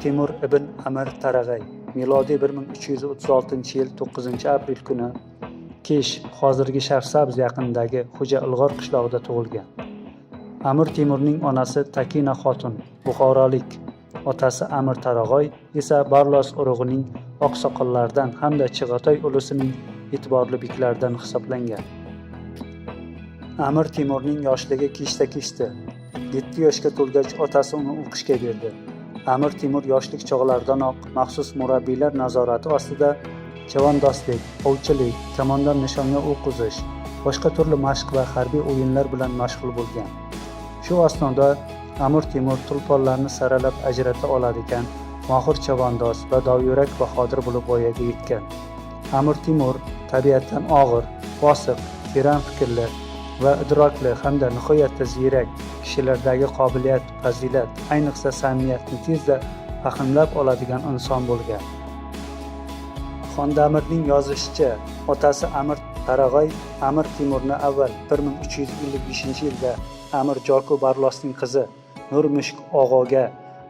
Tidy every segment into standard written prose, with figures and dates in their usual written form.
Temur ibn Amir Tarag'ay milodiy 1336-yil 9-aprel kuni Kesh, hozirgi Shahrsabz yaqinidagi Xo'ja Ilg'or qishlog'ida tug'ilgan. Amir Temurning onasi Takina xotun buxorolik, otasi Amir Tarag'ay esa Barlos urug'ining oqsoqollaridan hamda Chig'atoy ulusining e'tiborli beklaridan hisoblangan. Amir Temurning yoshligi kechdi. 7 yoshga to'lgach otasi uni o'qishga berdi. Amir Temur yoshlik chog'laridanoq maxsus murabbiylar nazorati ostida chavandozlik, ovchilik, kamondan nishonga o'q uzish, boshqa turli mashq va harbiy o'yinlar bilan mashg'ul bo'lgan. Shu asnoda Amir Temur tulponlarni saralab ajrata oladigan mohir chavandoz va dovyurak bahodir bo'lib voyaga yetgan. Amir Temur tabiatdan og'ir, bosiq, teran fikrli va idrokli hamda nihoyatda ziyrak, kishilardagi qobiliyat, fazilat, ayniqsa samimiyatni tezda fahmlab oladigan inson bo'lgan. Xondamirning yozishicha, otasi Amir Tarag'ay Amir Temurni avval 1355-yilda Amir Joko Barlosning qizi Nurmushk og'aga,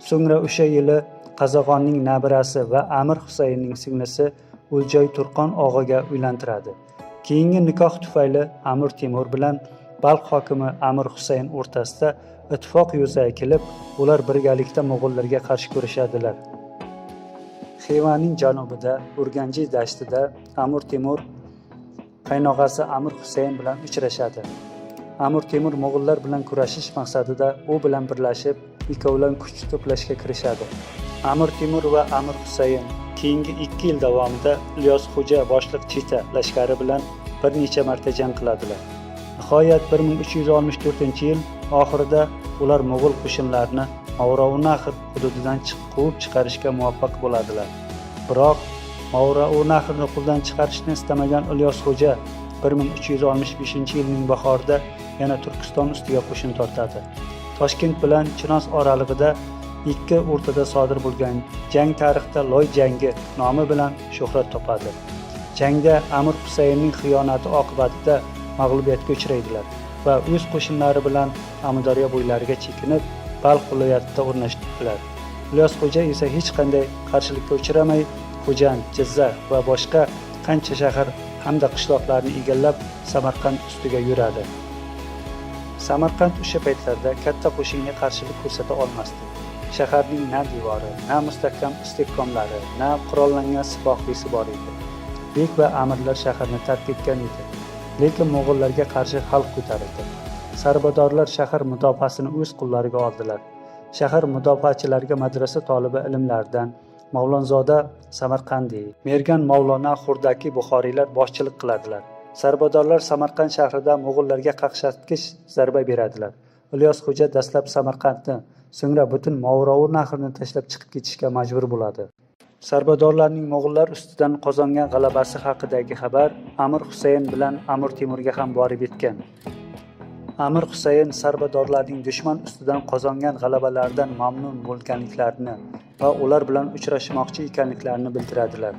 so'ngra o'sha yili Qazog'onning nabirasi va Amir Husaynning singlisi O'ljoy Turqon og'aga uylantiradi. Keyingi nikoh tufayli Amir Temur bilan Balx hokimi Amir Husayn o'rtasida ittifoq yuzaga kelib, ular birgalikda mo'g'ullarga qarshi kurashadilar. Xivaning janubida, Urganji dashtida Amir Temur qaynog'asi Amir Husayn bilan uchrashadi. Amir Temur mo'g'ullar bilan kurashish maqsadida u bilan birlashib, ikkovlan kuch to'plashga kirishadi. Amir Temur va Amir Husayn keyingi 2 yil davomida Ilyos Xo'ja boshliq cheta lashkari bilan bir necha marta jang qiladilar. Nihoyat 1364-yil oxirida ular mo'g'ul qo'shinlarini Mavrounnahr hududidan quvib chiqarishga muvaffaq bo'ladilar. Biroq Mavrounnahrni qo'ldan chiqarishni istamagan Ilyos Xo'ja 1365-yilning bahorida yana Turkiston ustiga qo'shin tortadi. Toshkent bilan Chinoz oralig'ida ikki o'rtada sodir bo'lgan jang tarixda Loy jangi nomi bilan shuhrat topadi. Jangda Amir Husaynning xiyonati oqibatida mag'lubiyatga uchraydilar va o'z qo'shinlari bilan Amudaryo bo'ylariga chekinib, Balx viloyatida o'rnashdilar. Ilyos Xo'ja esa hech qanday qarshilikka uchramay, Xo'jand, Jizzax va boshqa qancha shahar hamda qishloqlarni egallab Samarqand ustiga yuradi. Samarqand o'sha paytlarda katta qo'shinga qarshilik ko'rsata olmasdi. Shaharning na devori, na mustahkam istehkomlari, na qurollangan sipohlisi bor edi. Bek va amirlar shaharni tark etgan edi. Lekin mo'g'ullarga qarshi xalq ko'tarildi. Sarbadorlar shahar mudofaasini o'z qo'llariga oldilar. Shahar mudofaachilariga madrasa tolibi ilmlaridan Mavlonzoda Samarqandiy, Mergan Mavlona Xurdaki buxoriylar boshchilik qiladilar. Sarbadorlar Samarqand shahrida mo'g'ullarga qaqshatgich zarba beradilar. Ilyos Xo'ja dastlab Samarqandni, so'ngra butun Mavrounnahrni tashlab chiqib ketishga majbur bo'ladi. Sarbadorlarning mo'g'ullar ustidan qozongan g'alabasi haqidagi xabar Amir Husayn bilan Amir Temurga ham borib yetgan. Amir Husayn sarbadorlarning dushman ustidan qozongan g'alabalaridan mamnun bo'lganliklarini va ular bilan uchrashmoqchi ekanliklarini bildiradilar.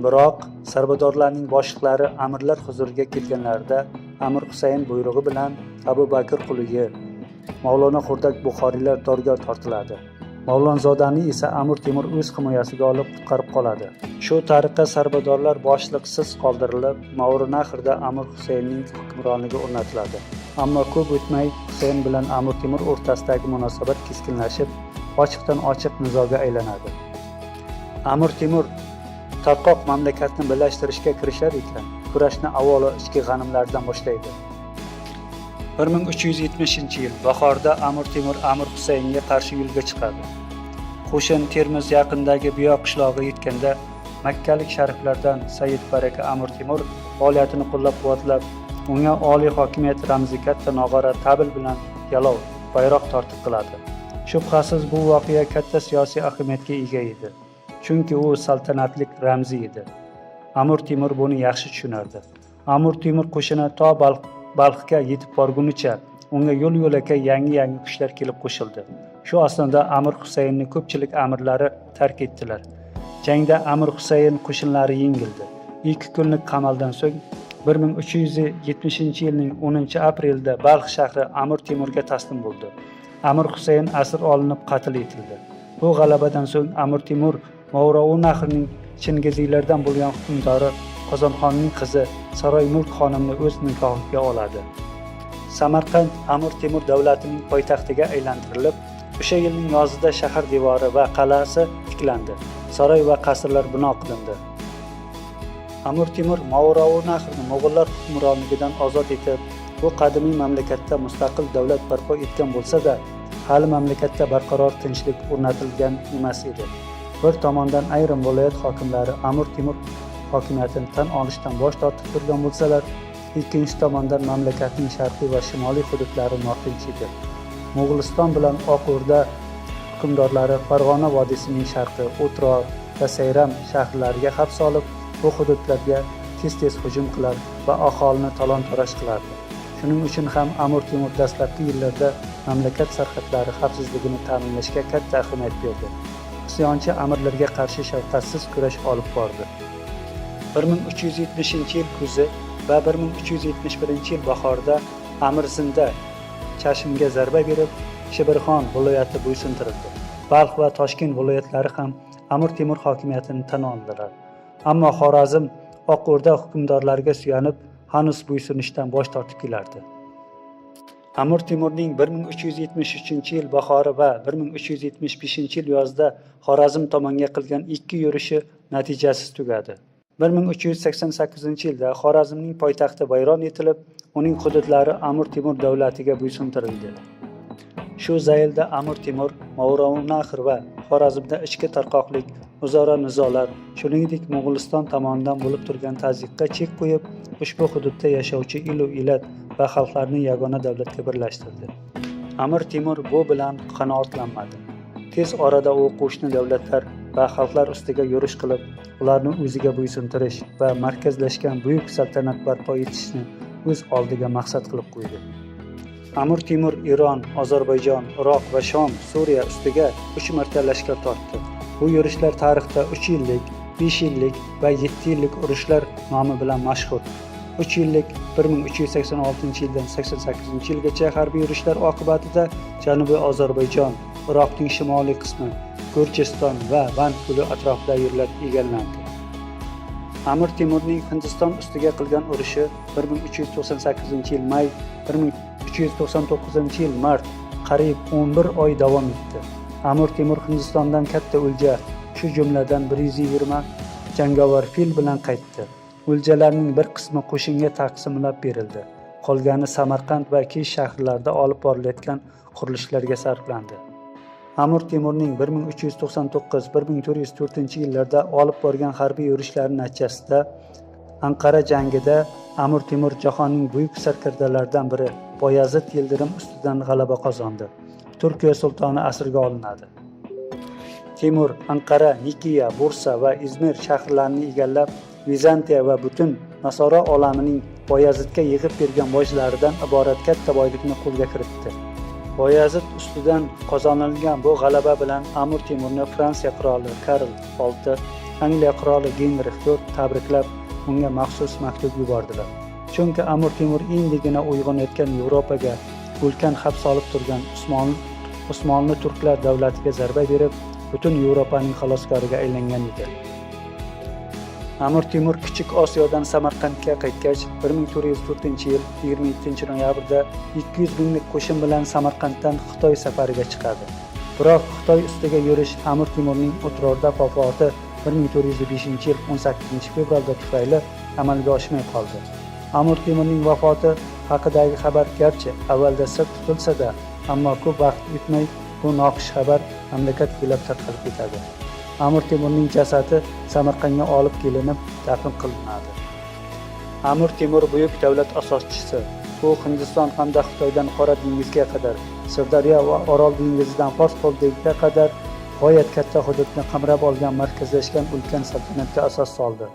Biroq sarbadorlarning boshliqlari amirlar huzuriga kelganlarida Amir Husayn buyrug'i bilan Abu Bakr quliga Mavlona Xurdak buxoriylar dorga tortiladi. Mavlonzodani esa Amir Temur o'z himoyasiga olib qutqarib qoladi. Shu tariqa sarbadorlar boshliqsiz qoldirilib, Mavrounnahrda Amir Husaynning hukmronligi o'rnatiladi. Ammo ko'p o'tmay Husayn bilan Amir Temur o'rtasidagi munosabat keskinlashib, ochiqdan ochiq nizoga aylanadi. Amir Temur tarqoq mamlakatni birlashtirishga kirishar ekan, kurashni avvalo ichki g'animlardan boshlaydi. 1370-yil bahorda Amir Temur Amir Husaynga qarshi yo'lga chiqadi. Qo'shin Termiz yaqinidagi Biyo qishlog'iga yetganda makkalik shariflardan Said Baraka Amir Temur faoliyatini qo'llab-quvvatlab, unga oliy hokimiyat ramzi katta nog'ora tabl bilan yalov bayroq tortiq qiladi. Shubhasiz bu voqea katta siyosiy ahamiyatga ega edi, chunki u saltanatlik ramzi edi. Amir Temur buni yaxshi tushunardi. Amir Temur qo'shini to Balxga yetib borgunicha unga yo'l-yo'lakay yangi kuchlar kelib qo'shildi. Shu asnoda Amir Husaynning ko'pchilik amirlari tark etdilar. Jangda Amir Husayn qo'shinlari yengildi. 2 kunlik qamaldan so'ng 1370-yilning 10-aprelda Balx shahri Amir Temurga taslim bo'ldi. Amir Husayn asir olinib qatl etildi. Bu g'alabadan so'ng Amir Temur Movarounnahrning Chingiziylardan bo'lgan hukmdori Qozonxonning qizi Saroy Mulk xonimni o'z nikohiga oladi. Samarqand Amir Temur davlatining poytaxtiga aylantirilib, o'sha yilning yozida shahar devori va qal'asi tiklandi. Saroy va qasrlar bino qilindi. Amir Temur Movarounnahrni Mo'g'ullar hukmronligidan ozod etib, bu qadimiy mamlakatda mustaqil davlat barpo etgan bo'lsa-da, hali mamlakatda barqaror tinchlik o'rnatilgan emas edi. Bir tomondan ayrim viloyat hokimlari Amir Temur hokimiyatini tan olishdan bosh tortib turgan bo'lsalar, ikkinchi tomondan mamlakatning sharqiy va shimoliy hududlari notinch edi. Mo'g'uliston bilan Oq O'rda hukmdorlari Farg'ona vodiysining sharqi, O'troq va Sayram shaharlariga xavf solib, bu hududlarga tez-tez hujum qilar va aholini talon-taroj qilardi. Shuning uchun ham Amir Temur dastlabki yillarda mamlakat sarhadlari xavfsizligini ta'minlashga katta ahamiyat berdi. Isyonchi amirlarga qarshi shafqatsiz kurash olib bordi. 1370-yil kuzi va 1371-yil bahorida Amir Zinda Chashmga zarba berib, Shibirxon viloyati bo'ysuntirildi. Balx va Toshkent viloyatlari ham Amir Temur hokimiyatini tan oldilar. Ammo Xorazm Oq O'rda hukmdorlariga suyanib, hanuz bo'ysunishdan bosh tortib kelardi. Amir Temurning 1373-yil bahori va 1375-yil yozda Xorazm tomonga qilgan ikki yurishi natijasiz tugadi. 1388-yilda Xorazmning poytaxti vayron etilib, uning hududlari Amir Temur davlatiga bo'ysuntirildi. Shu zaylda Amir Temur Movarounnahr va Xorazmda ichki tarqoqlik, o'zaro nizolar, shuningdek Mo'g'uliston tomonidan bo'lib turgan tazyiqqa chek qo'yib, ushbu hududda yashovchi ilu illat va xalqlarni yagona davlatga birlashtirdi. Amir Temur bu bilan qanoatlanmadi. Tez orada u qo'shni davlatlar va xalqlar ustiga yurish qilib, ularni o'ziga bo'ysuntirish va markazlashgan buyuk saltanat barpo etishni o'z oldiga maqsad qilib qo'ydi. Amir Temur Eron, Ozarbayjon, Iroq va Shom, Suriya ustiga 3 marta lashkar tortdi. Bu yurishlar tarixda 3 yillik, 5 yillik va 7 yillik urushlar nomi bilan mashhur. 3 yillik 1386-yildan 88-yilgacha harbiy yurishlar oqibatida Janubiy Ozarbayjon, Iroqning shimoliy qismi, Gurjiston va Van ko'li atrofida yerlar egallandi. Amir Temurning Hindiston ustiga qilgan urushi 1398-yil may, 1399-yil mart qariyb 11 oy davom etdi. Amir Temur Hindistondan katta o'lja, shu jumladan 120 jangovar fil bilan qaytdi. O'ljalarning bir qismi qo'shinga taqsimlab berildi. Qolgani Samarqand va Kish shaharlarida olib borilayotgan qurilishlarga sarflandi. Amir Temurning 1399-1404-yillarda olib borgan harbiy yurishlari natijasida Anqara jangida Amir Temur jahonning buyuk sarkardalaridan biri Boyazid Yildirim ustidan g'alaba qozondi. Turkiya sultoni asirga olinadi. Temur Anqara, Nikiya, Bursa va Izmir shaharlarini egallab, Vizantiya va butun Nasoro olamining Boyazidga yig'ib bergan bojlaridan iborat katta boylikni qo'lga kiritdi. Boyazid ustidan qozonilgan bu g'alaba bilan Amir Temurni Fransiya qiroli Karl VI, Angliya qiroli Genrix IV tabriklab, unga maxsus maktub yubordilar. Chunki Amir Temur endigina uyg'onayotgan Yevropaga ulkan xavf solib turgan Usmonli turklar davlatiga zarba berib, butun Yevropaning xaloskoriga aylangan edi. Amir Temur Kichik Osiyodan Samarqandga qaytgach, 1404-yil 27-noyabrda 200 minglik qo'shin bilan Samarqanddan Xitoy safariga chiqadi. Biroq Xitoy ustiga yurish Amir Temurning O'troqda vafoti 1405-yil 18-fevralda tufayli amalga oshmay qoldi. Amir Temurning vafoti haqidagi xabar garchi avvalda sir tutilsa-da, ammo ko'p vaqt o'tmay bu noxush xabar mamlakat bo'ylab tarqalib ketadi. Amir Temurning jasadi Samarqandga olib kelinib, dafn qilinadi. Amir Temur buyuk davlat asoschisi. U Hindiston hamda Xitoydan Qora dengizga qadar, Sirdaryo va Orol dengizidan Fors qo'ldigiga qadar g'oyat katta hududni qamrab olgan markazlashgan ulkan saltanatga asos soldi.